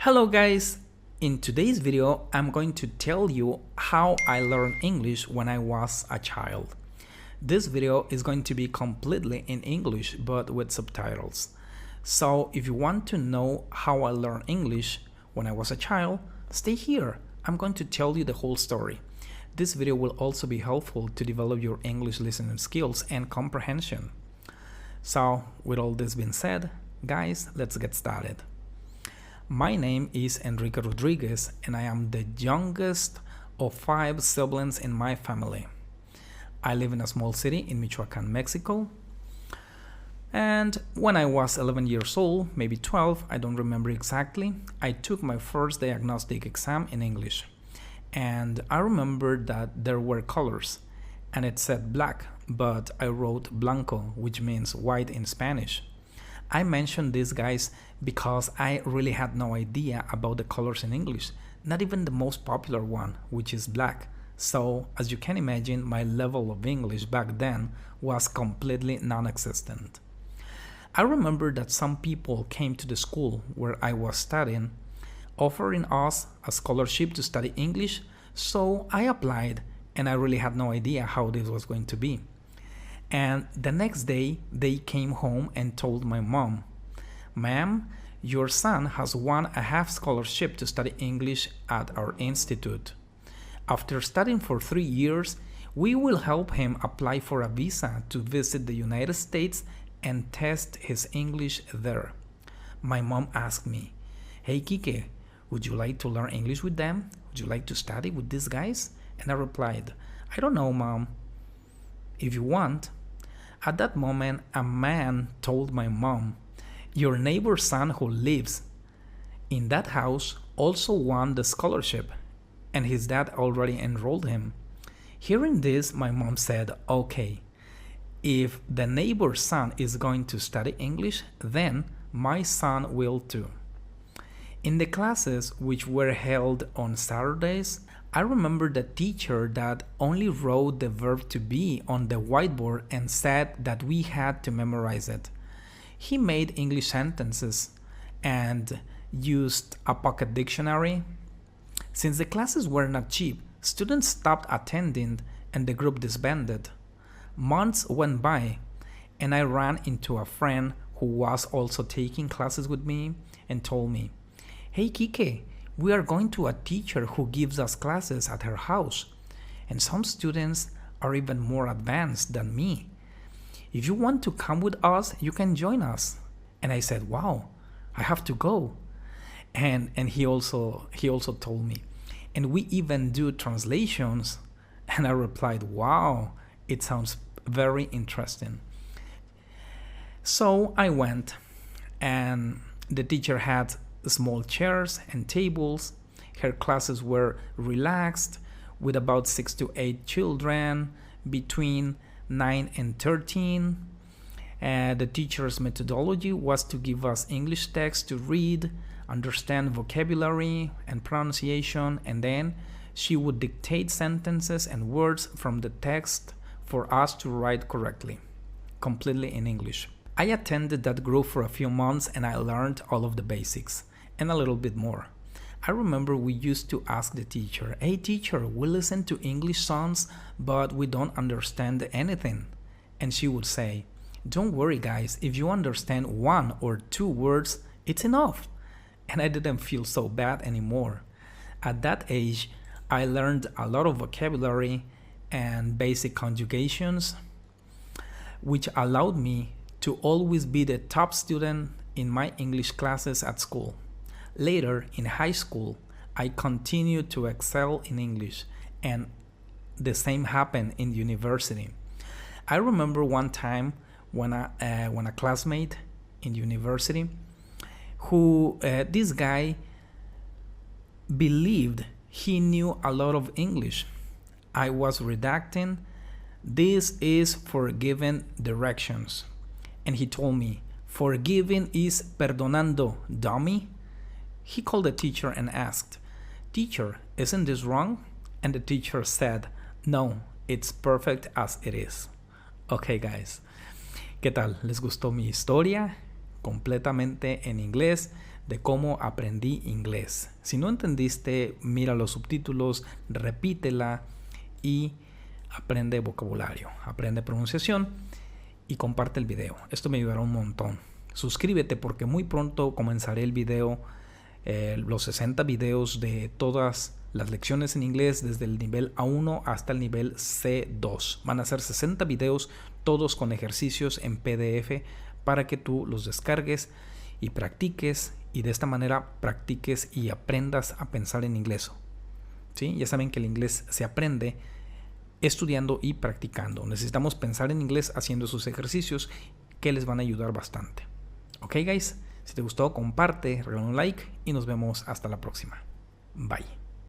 Hello guys! In today's video, I'm going to tell you how I learned English when I was a child. This video is going to be completely in English but with subtitles. So if you want to know how I learned English when I was a child, stay here. I'm going to tell you the whole story. This video will also be helpful to develop your English listening skills and comprehension. So with all this being said, guys, let's get started. My name is Enrique Rodriguez and I am the youngest of 5 siblings in my family. I live in a small city in Michoacán, Mexico. And when I was 11 years old, maybe 12, I don't remember exactly, I took my first diagnostic exam in English. And I remember that there were colors and it said black, but I wrote blanco, which means white in Spanish. I mentioned these guys because I really had no idea about the colors in English, not even the most popular one, which is black. So, as you can imagine, my level of English back then was completely non-existent. I remember that some people came to the school where I was studying, offering us a scholarship to study English, so I applied and I really had no idea how this was going to be. And the next day, they came home and told my mom, "Ma'am, your son has won a half scholarship to study English at our institute. After studying for 3 years, we will help him apply for a visa to visit the United States and test his English there." My mom asked me, "Hey Kike, would you like to learn English with them? Would you like to study with these guys?" And I replied, "I don't know, Mom. If you want." At that moment, a man told my mom, "Your neighbor's son who lives in that house also won the scholarship, and his dad already enrolled him." Hearing this, my mom said, "Okay, if the neighbor's son is going to study English, then my son will too." In the classes which were held on Saturdays, I remember the teacher that only wrote the verb to be on the whiteboard and said that we had to memorize it. He made English sentences and used a pocket dictionary. Since the classes were not cheap, students stopped attending and the group disbanded. Months went by and I ran into a friend who was also taking classes with me and told me, "Hey Kike, we are going to a teacher who gives us classes at her house, and some students are even more advanced than me. If you want to come with us, you can join us." And I said, "Wow, I have to go." And he also told me, "And we even do translations." And I replied, "Wow, it sounds very interesting." So I went, and the teacher had small chairs and tables. Her classes were relaxed with about 6 to 8 children between 9 and 13. The teacher's methodology was to give us English text to read, understand vocabulary and pronunciation, and then she would dictate sentences and words from the text for us to write correctly, completely in English. I attended that group for a few months and I learned all of the basics and a little bit more. I remember we used to ask the teacher, "Hey teacher, we listen to English songs, but we don't understand anything." And she would say, "Don't worry guys, if you understand 1 or 2 words, it's enough." And I didn't feel so bad anymore. At that age, I learned a lot of vocabulary and basic conjugations, which allowed me to always be the top student in my English classes at school. Later, in high school, I continued to excel in English, and the same happened in university. I remember one time when a classmate in university, this guy believed he knew a lot of English. I was redacting, "This is forgiving directions." And he told me, "Forgiving is perdonando, dummy." He called the teacher and asked, "Teacher, isn't this wrong?" And the teacher said, "No, it's perfect as it is." Okay guys, ¿qué tal? ¿Les gustó mi historia? Completamente en inglés. de Cómo Aprendí Inglés. Si no entendiste, mira los subtítulos, repítela y aprende vocabulario, aprende pronunciación y comparte el video. Esto me ayudará un montón. Suscríbete porque muy pronto comenzaré el video, los 60 videos de todas las lecciones en inglés desde el nivel A1 hasta el nivel C2. Van a ser 60 videos, todos con ejercicios en PDF para que tú los descargues y practiques, y de esta manera practiques y aprendas a pensar en inglés. ¿Sí? Ya saben que el inglés se aprende estudiando y practicando. Necesitamos pensar en inglés haciendo esos ejercicios que les van a ayudar bastante. Ok, guys, si te gustó, comparte, regala un like y nos vemos hasta la próxima. Bye.